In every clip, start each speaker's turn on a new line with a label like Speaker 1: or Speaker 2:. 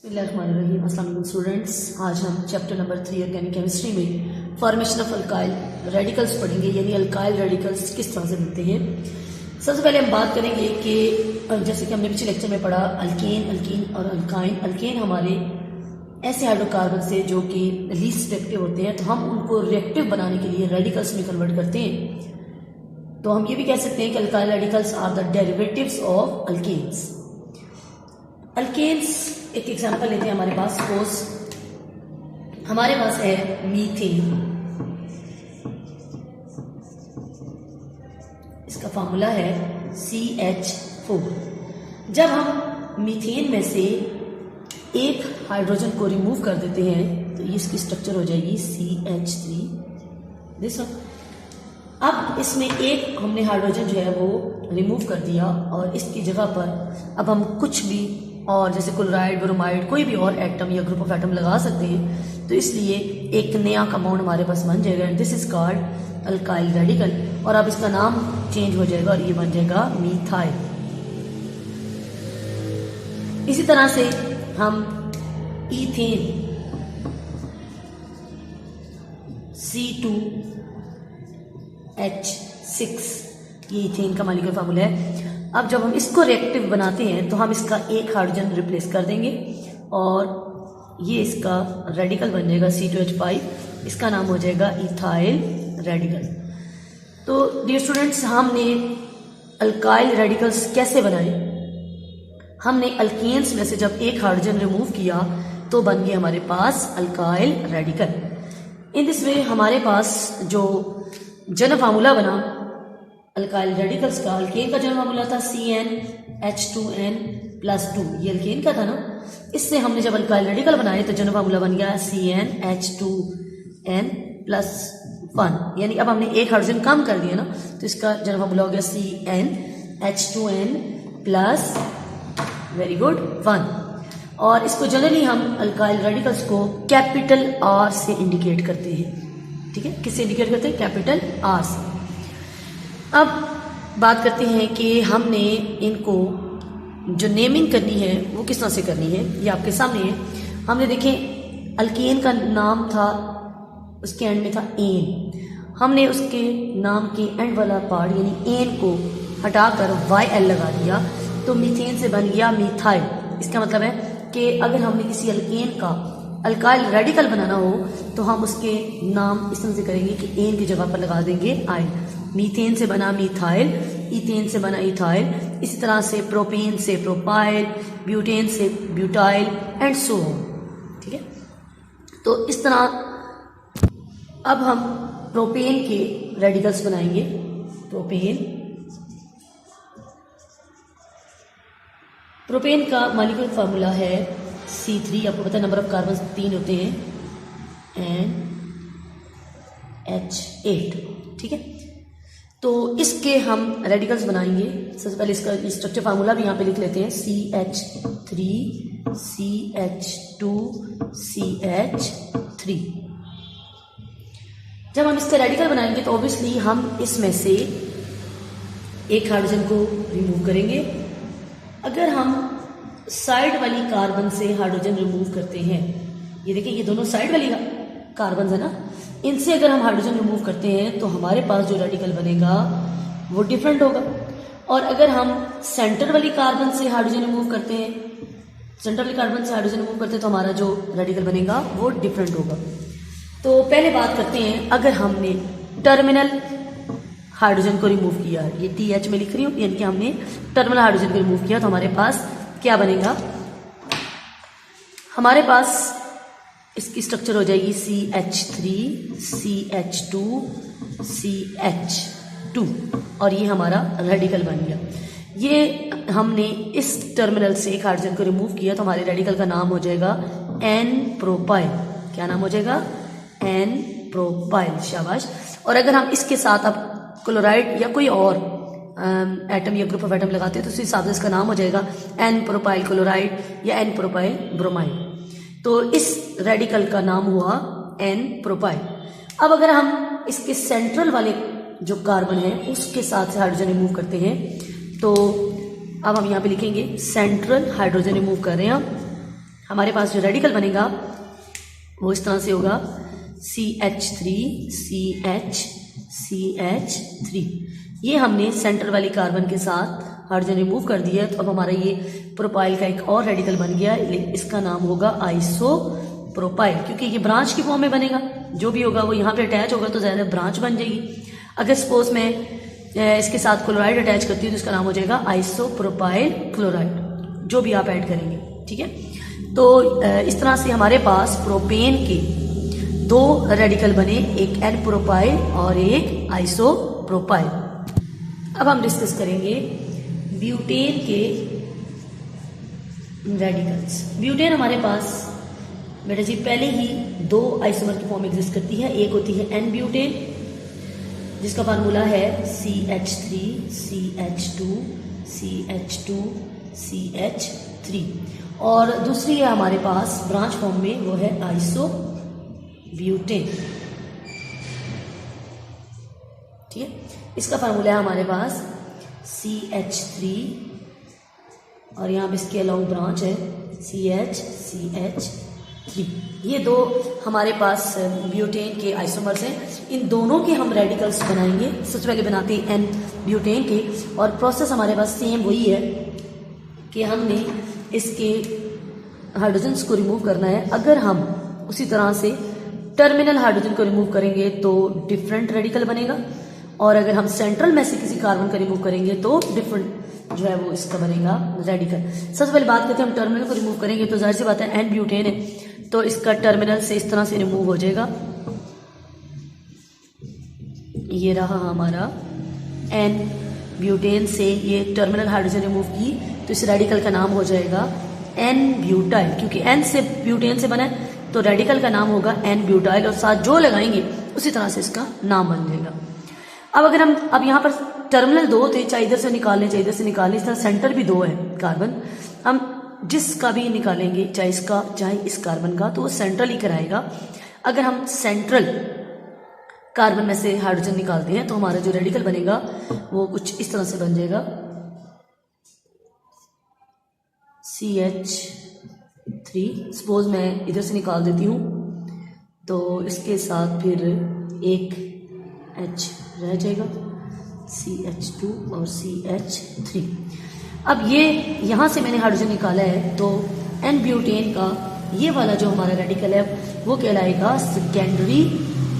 Speaker 1: बिस्मिल्लाहिर्रहमानिर्रहीम। अस्सलाम वालेकुम स्टूडेंट्स, आज हम चैप्टर नंबर 3 ऑर्गेनिक केमिस्ट्री में फॉर्मेशन ऑफ अल्काइल रेडिकल्स पढ़ेंगे, यानी अल्काइल रेडिकल्स किस तरह से बनते हैं। सबसे पहले हम बात करेंगे कि जैसे कि हमने पिछले लेक्चर में पढ़ा अल्केन, अल्कीन और अल्काइन। अल्केन हमारे ऐसे हाइड्रोकार्बन से जो कि लीस्ट रिएक्टिव होते हैं, तो हम उनको रिएक्टिव बनाने के लिए रेडिकल्स में कन्वर्ट करते हैं। तो हम ये भी कह सकते हैं कि alkyl radicals are the derivatives of alkanes. Alkanes एक एग्जांपल लेते हैं हमारे पास। सपोज हमारे पास है मीथेन, इसका फॉर्मूला है CH4। जब हम मीथेन में से एक हाइड्रोजन को रिमूव कर देते हैं तो ये इसकी स्ट्रक्चर हो जाएगी CH3 दिस वन। अब इसमें एक हमने हाइड्रोजन जो है वो रिमूव कर दिया और इसकी जगह पर अब हम कुछ भी और जैसे क्लोराइड, ब्रोमाइड, कोई भी और एटम या ग्रुप ऑफ एटम लगा सकते हैं। तो इसलिए एक नया कंपाउंड हमारे पास बन जाएगा, this is called alkyl radical. और अब इसका नाम चेंज हो जाएगा और ये बन जाएगा मीथाइल। इसी तरह से हम ईथेन C2H6, ये ईथेन का मॉलिक्यूलर फार्मूला है। अब जब हम इसको रिएक्टिव बनाते हैं तो हम इसका एक हाइड्रोजन रिप्लेस कर देंगे और ये इसका रेडिकल बन जाएगा C2H5, इसका नाम हो जाएगा इथाइल रेडिकल। तो डियर स्टूडेंट्स, हमने अल्काइल रेडिकल्स कैसे बनाए? हमने अल्केन्स में से जब एक हाइड्रोजन रिमूव किया तो बन गया हमारे पास alkyl radical. In this way हमारे पास जो जनरल फार्मूला बना अल्काइल रेडिकल्स का, अल्केन का जनरल फार्मूला था CnH2n+2, ये अल्केन का था ना। इससे हमने जब अल्काइल रेडिकल बनाए तो जनरल फार्मूला बन गया CnH2n+1, यानी अब हमने एक हाइड्रोजन कम कर दिया ना, तो इसका जनरल फार्मूला हो गया CnH2n+1। और इसको जनरली हम अल्काइल रेडिकल्स को कैपिटल R से इंडिकेट करते हैं। ठीक है, किससे इंडिकेट करते हैं? कैपिटल R से। अब बात करते हैं कि हमने इनको जो नेमिंग करनी है वो किस तरह से करनी है। ये आपके सामने है। हमने देखें अल्केन का नाम था, उसके एंड में था एन। हमने उसके नाम के एंड वाला पार्ट यानी एन को हटाकर YL लगा दिया तो मीथेन से बन गया मीथाइल। इसका मतलब है कि अगर हमने किसी अल्केन का अल्काइल रेडिकल बनाना हो तो हम उसके नाम इस तरह से करेंगे कि एन की जगह पर लगा देंगे आइल। मीथेन से बना मीथाइल, इथेन से बना इथाइल, इसी तरह से प्रोपेन से प्रोपाइल, ब्यूटेन से ब्यूटाइल एंड सो ऑन। ठीक है, तो इस तरह अब हम प्रोपेन के रेडिकल्स बनाएंगे। प्रोपेन का मॉलिक्यूलर फार्मूला है C3। आपको पता है नंबर ऑफ कार्बन 3 होते हैं, NH8। ठीक है, तो इसके हम रेडिकल्स बनाएंगे। सबसे पहले इसका स्ट्रक्चर फार्मूला भी यहाँ पे लिख लेते हैं, CH3 CH2 CH3। जब हम इसका रेडिकल बनाएंगे तो ऑब्वियसली हम इसमें से एक हाइड्रोजन को रिमूव करेंगे। अगर हम साइड वाली कार्बन से हाइड्रोजन रिमूव करते हैं, ये देखिए ये दोनों साइड वाली कार्बन है ना, इनसे अगर हम हाइड्रोजन रिमूव करते हैं तो हमारे पास जो रेडिकल बनेगा वो डिफरेंट होगा। और अगर हम सेंटर वाली कार्बन से हाइड्रोजन रिमूव करते हैं, तो हमारा जो रेडिकल बनेगा वो डिफरेंट होगा। तो पहले बात करते हैं, अगर हमने टर्मिनल हाइड्रोजन को रिमूव किया, ये TH में लिख रही हूँ, यानी कि हमने टर्मिनल हाइड्रोजन को रिमूव किया, तो हमारे पास क्या बनेगा? हमारे पास इसकी स्ट्रक्चर हो जाएगी CH3 CH2 CH2 और ये हमारा रेडिकल बन गया। ये हमने इस टर्मिनल से एक हाइड्रोजन को रिमूव किया तो हमारे रेडिकल का नाम हो जाएगा N प्रोपाइल। क्या नाम हो जाएगा? N propyl. शाबाश। और अगर हम इसके साथ अब क्लोराइड या कोई और एटम या ग्रुप ऑफ एटम लगाते हैं तो उस हिसाब से इसका नाम हो जाएगा N प्रोपाइल क्लोराइड या N प्रोपाइल ब्रोमाइड। तो इस रेडिकल का नाम हुआ N प्रोपाइल। अब अगर हम इसके सेंट्रल वाले जो कार्बन है उसके साथ से हाइड्रोजन रिमूव करते हैं तो अब हम यहाँ पे लिखेंगे सेंट्रल हाइड्रोजन रिमूव कर रहे हैं हम, हमारे पास जो रेडिकल बनेगा वो इस तरह से होगा CH3 CH3। ये हमने सेंटर वाली कार्बन के साथ हाइड्रोजन रिमूव कर दिया है, तो अब हमारा ये प्रोपाइल का एक और रेडिकल बन गया। इसका नाम होगा आइसोप्रोपाइल, क्योंकि ये ब्रांच की फॉर्म में बनेगा। जो भी होगा वो यहाँ पे अटैच होगा तो ज़्यादा ब्रांच बन जाएगी। अगर सपोज मैं इसके साथ क्लोराइड अटैच करती हूँ तो इसका नाम हो जाएगा आइसोप्रोपाइल क्लोराइड, जो भी आप ऐड करेंगे। ठीक है, तो इस तरह से हमारे पास प्रोपेन के दो रेडिकल बने, एक एन प्रोपाइल और एक आइसोप्रोपाइल। अब हम डिस्कस करेंगे ब्यूटेन के रेडिकल्स। ब्यूटेन हमारे पास बेटा जी पहले ही दो आइसोमर की फॉर्म एग्जिस्ट करती है। एक होती है एन ब्यूटेन जिसका फार्मूला है CH3 CH2 CH2 CH3, और दूसरी है हमारे पास ब्रांच फॉर्म में, वो है आइसो ब्यूटेन। ठीक है, इसका फार्मूला है हमारे पास CH3 और यहाँ पे इसके अलाउ ब्रांच है CH3। ये दो हमारे पास ब्यूटेन के आइसोमर्स हैं। इन दोनों के हम रेडिकल्स बनाएंगे। सबसे पहले बनाते हैं एन ब्यूटेन के, और प्रोसेस हमारे पास सेम वही है कि हमने इसके हाइड्रोजन्स को रिमूव करना है। अगर हम उसी तरह से टर्मिनल हाइड्रोजन को रिमूव करेंगे तो डिफरेंट रेडिकल बनेगा, और अगर हम सेंट्रल में से किसी कार्बन को रिमूव करेंगे तो डिफरेंट जो है वो इसका बनेगा रेडिकल। सबसे पहले बात करते हैं, हम टर्मिनल को रिमूव करेंगे तो जाहिर सी बात है एन ब्यूटेन है तो इसका टर्मिनल से इस तरह से रिमूव हो जाएगा। ये रहा हमारा एन ब्यूटेन से ये टर्मिनल हाइड्रोजन रिमूव की, तो इस रेडिकल का नाम हो जाएगा एन ब्यूटाइल, क्योंकि एन से ब्यूटेन से बना है तो रेडिकल का नाम होगा एन ब्यूटाइल, और साथ जो लगाएंगे उसी तरह से इसका नाम बन जाएगा। अब यहाँ पर टर्मिनल दो थे, चाहे इधर से निकालें चाहे इधर से निकालें, इस तरह सेंटर भी दो है कार्बन। हम जिसका भी निकालेंगे, चाहे इसका चाहे इस कार्बन का, तो वो सेंट्रल ही कराएगा। अगर हम सेंट्रल कार्बन में से हाइड्रोजन निकालते हैं तो हमारा जो रेडिकल बनेगा वो कुछ इस तरह से बन जाएगा CH3। सपोज मैं इधर से निकाल देती हूँ तो इसके साथ फिर एक H रह जाएगा, CH2 और CH3। अब ये यहाँ से मैंने हाइड्रोजन निकाला है तो एन ब्यूटेन का ये वाला जो हमारा रेडिकल है वो कहलाएगा सेकेंडरी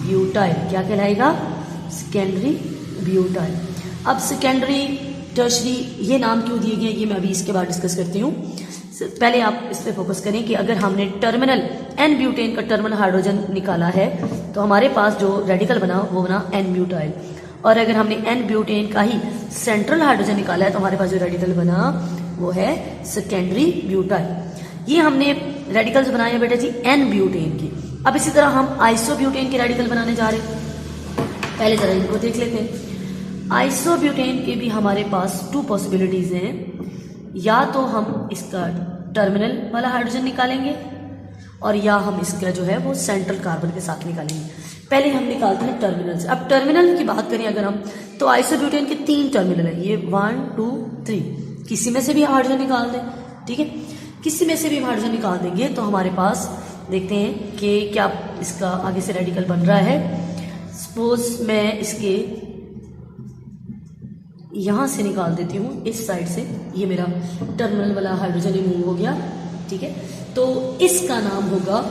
Speaker 1: ब्यूटाइल। क्या कहलाएगा? Secondary butyl. अब सेकेंडरी टर्शरी ये नाम क्यों दिए गए ये मैं अभी इसके बाद डिस्कस करती हूँ। पहले आप इस पे फोकस करें कि अगर हमने टर्मिनल एन ब्यूटेन का टर्मिनल हाइड्रोजन निकाला है तो हमारे पास जो रेडिकल बना वो बना एन ब्यूटाइल, और अगर हमने एन ब्यूटेन का ही सेंट्रल हाइड्रोजन निकाला है तो हमारे पास जो रेडिकल बना वो है सेकेंडरी ब्यूटाइल। ये हमने रेडिकल्स बनाए बेटा जी एन ब्यूटेन के। अब इसी तरह हम आइसोब्यूटेन के रेडिकल बनाने जा रहे हैं। पहले जरा इनको देख लेते हैं। आइसोब्यूटेन के भी हमारे पास टू पॉसिबिलिटीज हैं, या तो हम इसका टर्मिनल वाला हाइड्रोजन निकालेंगे और या हम इसका जो है वो सेंट्रल कार्बन के साथ निकालेंगे। पहले हम निकालते हैं टर्मिनल से। अब टर्मिनल की बात करें अगर हम, तो आइसोब्यूटेन के 3 टर्मिनल है, ये 1 2 3। किसी में से भी हाइड्रोजन निकाल दें, ठीक है, किसी में से भी हाइड्रोजन निकाल देंगे तो हमारे पास देखते हैं कि क्या इसका आगे से रेडिकल बन रहा है। सपोज मैं इसके यहां से निकाल देती हूँ इस साइड से, ये मेरा टर्मिनल वाला हाइड्रोजन रिमूव हो गया, ठीक है। तो इसका नाम होगा,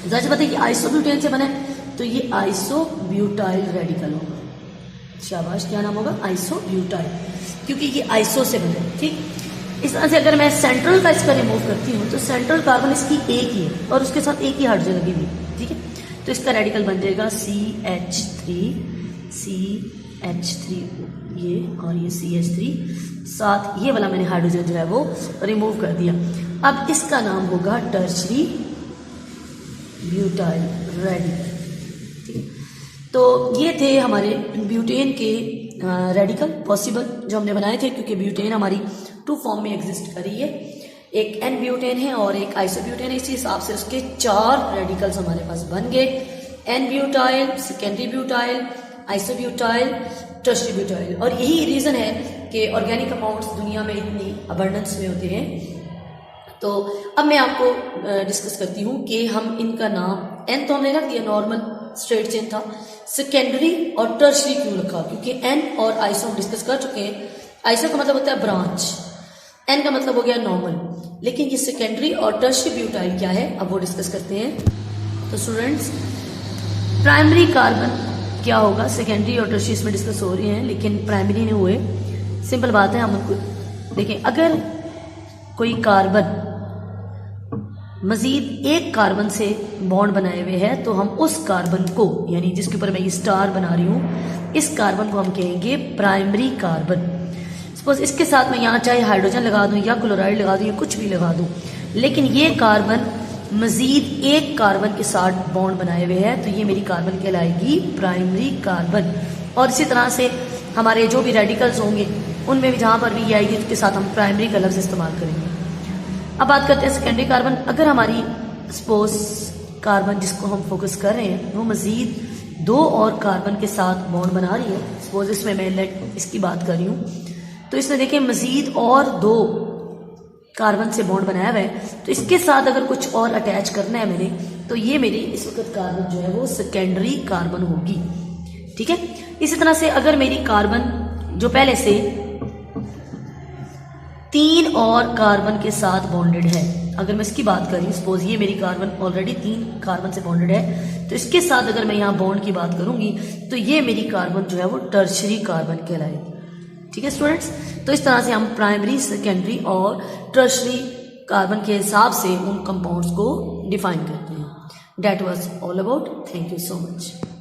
Speaker 1: जाहिर बात है कि आइसोब्यूटेन से बना है तो ये आइसोब्यूटाइल रेडिकल होगा। शाबाश, क्या नाम होगा? आइसोब्यूटाइल, क्योंकि ये आइसो से बना है, ठीक। इस तरह से अगर मैं सेंट्रल का इसका रिमूव करती हूँ तो सेंट्रल कार्बन इसकी एक ही है और उसके साथ एक ही हाइड्रोजन लगी हुई, ठीक है। तो इसका रेडिकल बन जाएगा CH3 ये और ये CH3, साथ ये वाला मैंने हाइड्रोजन जो है वो रिमूव कर दिया। अब इसका नाम होगा टर्शरी ब्यूटाइल रेडिकल, ठीक है। तो ये थे हमारे ब्यूटेन के रेडिकल पॉसिबल जो हमने बनाए थे, क्योंकि ब्यूटेन हमारी 2 फॉर्म में एग्जिस्ट कर रही है, एक एन ब्यूटेन है और एक आइसोब्यूटेन है। इसी हिसाब से उसके 4 रेडिकल्स हमारे पास बन गए, n butyl, secondary butyl, isobutyl, tertiary butyl. और यही रीजन है कि ऑर्गेनिक कंपाउंड्स दुनिया में इतनी अबंडेंस में होते हैं, तो अब मैं आपको डिस्कस करती हूँ कि हम इनका नाम, एन तो हमने रख दिया, नॉर्मल स्ट्रेट चेन था, सेकेंडरी और टर्शरी क्यों रखा, क्योंकि एन और आइसो हम डिस्कस कर चुके हैं। आइसो का मतलब होता है ब्रांच, एन का मतलब हो गया नॉर्मल, लेकिन ये सेकेंडरी और टर्शरी ब्यूटाइल क्या है अब वो डिस्कस करते हैं। तो स्टूडेंट्स, प्राइमरी कार्बन क्या होगा, सेकेंडरी और टर्शरी इसमें डिस्कस हो रही हैं, लेकिन प्राइमरी नहीं हुए। सिंपल बात है, हम उनको देखें। अगर कोई कार्बन मजीद एक कार्बन से बॉन्ड बनाए हुए है तो हम उस कार्बन को, यानी जिसके ऊपर मैं ये स्टार बना रही हूँ, इस कार्बन को हम कहेंगे प्राइमरी कार्बन। सपोज इसके साथ मैं यहाँ चाहे हाइड्रोजन लगा दूं या क्लोराइड लगा दूं या कुछ भी लगा दूं, लेकिन ये कार्बन मजीद एक कार्बन के साथ बॉन्ड बनाए हुए है तो ये मेरी कार्बन कहलाएगी प्राइमरी कार्बन। और इसी तरह से हमारे जो भी रेडिकल्स होंगे उनमें भी जहाँ पर भी ये आएगी उसके साथ हम प्राइमरी का लफ्ज़ इस्तेमाल करेंगे। अब बात करते हैं सेकेंडरी कार्बन। अगर हमारी सपोज कार्बन जिसको हम फोकस कर रहे हैं वो मजीद दो और कार्बन के साथ बॉन्ड बना रही है, सपोज इसमें मैं लेट इसकी बात कर रही हूँ, तो इसमें देखिए मजीद और दो कार्बन से बॉन्ड बनाया हुआ है, तो इसके साथ अगर कुछ और अटैच करना है मैंने, तो ये मेरी इस वक्त कार्बन जो है वो सेकेंडरी कार्बन होगी। ठीक है। इसी तरह से अगर मेरी कार्बन जो पहले से तीन और कार्बन के साथ बॉन्डेड है, अगर मैं इसकी बात करूं, सपोज ये मेरी कार्बन ऑलरेडी तीन कार्बन से बॉन्डेड है, तो इसके साथ अगर मैं यहाँ बॉन्ड की बात करूंगी तो ये मेरी कार्बन जो है वो टर्शरी कार्बन कहलाएगी। ठीक है स्टूडेंट्स, तो इस तरह से हम प्राइमरी, सेकेंडरी और टर्शरी कार्बन के हिसाब से उन कंपाउंड्स को डिफाइन करते हैं। That was all about. Thank you so much.